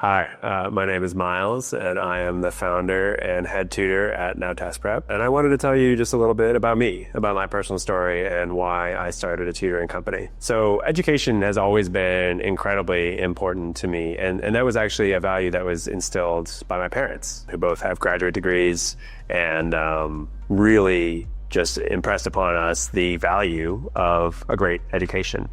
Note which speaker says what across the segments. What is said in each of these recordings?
Speaker 1: Hi, my name is Miles, and I am the founder and head tutor at nowtestprep. And I wanted to tell you just a little bit about me, about my personal story, and why I started a tutoring company. So education has always been incredibly important to me, and that was actually a value that was instilled by my parents, who both have graduate degrees, and really just impressed upon us the value of a great education.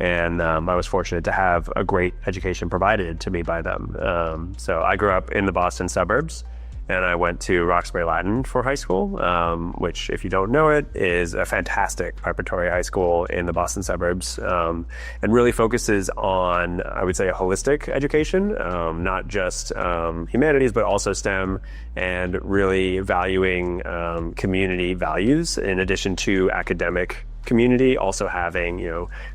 Speaker 1: And I was fortunate to have a great education provided to me by them. So I grew up in the Boston suburbs, and I went to Roxbury Latin for high school, which, if you don't know it, is a fantastic preparatory high school in the Boston suburbs, and really focuses on, I would say, a holistic education, not just humanities, but also STEM, and really valuing community values in addition to academic community, also having,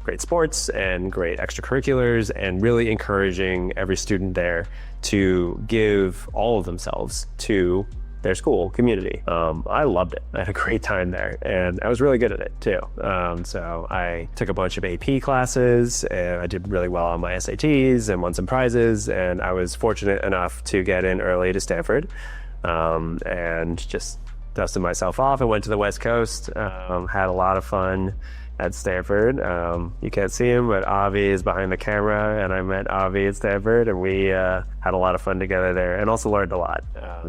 Speaker 1: great sports and great extracurriculars, and really encouraging every student there to give all of themselves to their school community. I loved it. I had a great time there, and I was really good at it too. So I took a bunch of AP classes, and I did really well on my SATs and won some prizes, and I was fortunate enough to get in early to Stanford, and just dusted myself off and went to the West Coast. Had a lot of fun at Stanford. You can't see him, but Avi is behind the camera, and I met Avi at Stanford, and we had a lot of fun together there, and also learned a lot.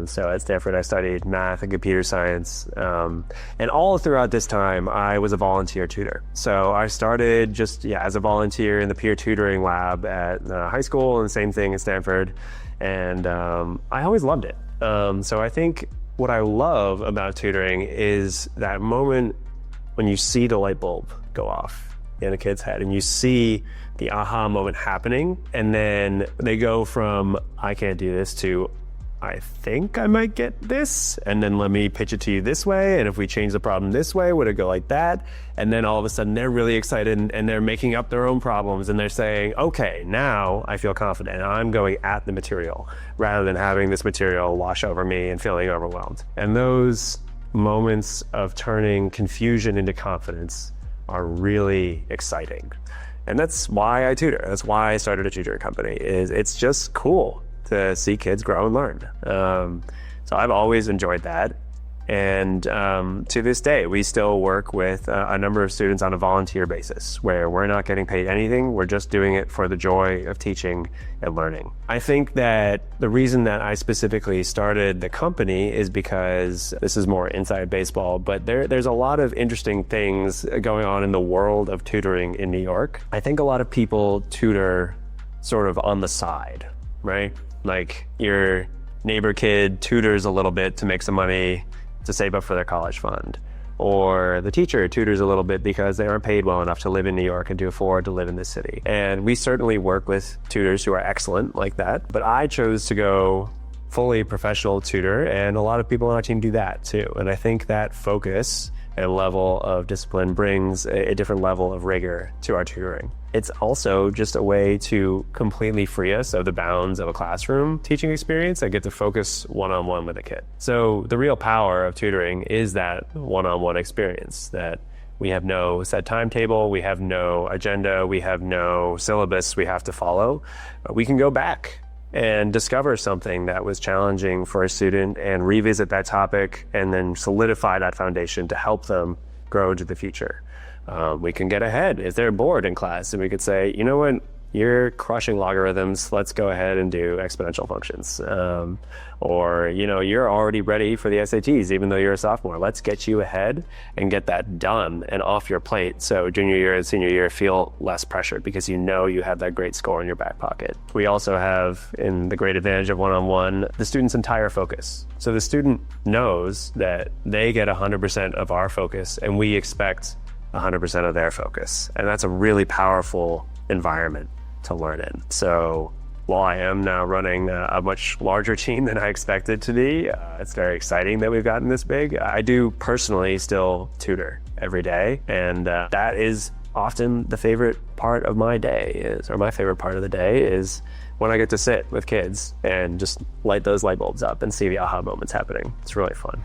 Speaker 1: So at Stanford, I studied math and computer science, and all throughout this time, I was a volunteer tutor. So I started just as a volunteer in the peer tutoring lab at high school, and the same thing at Stanford, and I always loved it. So I think what I love about tutoring is that moment when you see the light bulb go off in a kid's head, and you see the aha moment happening, and then they go from "I can't do this" to "I think I might get this, and then let me pitch it to you this way, and if we change the problem this way, would it go like that?" And then all of a sudden they're really excited, and they're making up their own problems, and they're saying, "Okay, now I feel confident, and I'm going at the material rather than having this material wash over me and feeling overwhelmed." And those moments of turning confusion into confidence are really exciting. And that's why I tutor. That's why I started a tutoring company. It's just cool to see kids grow and learn. So I've always enjoyed that. And to this day, we still work with a number of students on a volunteer basis, where we're not getting paid anything. We're just doing it for the joy of teaching and learning. I think that the reason that I specifically started the company is because this is more inside baseball, but there's a lot of interesting things going on in the world of tutoring in New York. I think a lot of people tutor sort of on the side, right? Like your neighbor kid tutors a little bit to make some money to save up for their college fund, or the teacher tutors a little bit because they aren't paid well enough to live in New York and to afford to live in this city. And we certainly work with tutors who are excellent like that, but I chose to go fully professional tutor, and a lot of people on our team do that too. And I think that focus and level of discipline brings a different level of rigor to our tutoring. It's also just a way to completely free us of the bounds of a classroom teaching experience. I get to focus one-on-one with a kid. So the real power of tutoring is that one-on-one experience, that we have no set timetable, we have no agenda, we have no syllabus we have to follow. We can go back and discover something that was challenging for a student and revisit that topic, and then solidify that foundation to help them grow into the future. We can get ahead if they're bored in class, and we could say, "You know what, you're crushing logarithms, let's go ahead and do exponential functions." Or, you're already ready for the SATs, even though you're a sophomore. Let's get you ahead and get that done and off your plate, so junior year and senior year feel less pressured because you have that great score in your back pocket. We also have, in the great advantage of one-on-one, the student's entire focus. So the student knows that they get 100% of our focus, and we expect 100% of their focus. And that's a really powerful environment to learn in. So while I am now running a much larger team than I expected to be, it's very exciting that we've gotten this big. I do personally still tutor every day, and that is often the favorite part of my day, or my favorite part of the day is when I get to sit with kids and just light those light bulbs up and see the aha moments happening. It's really fun.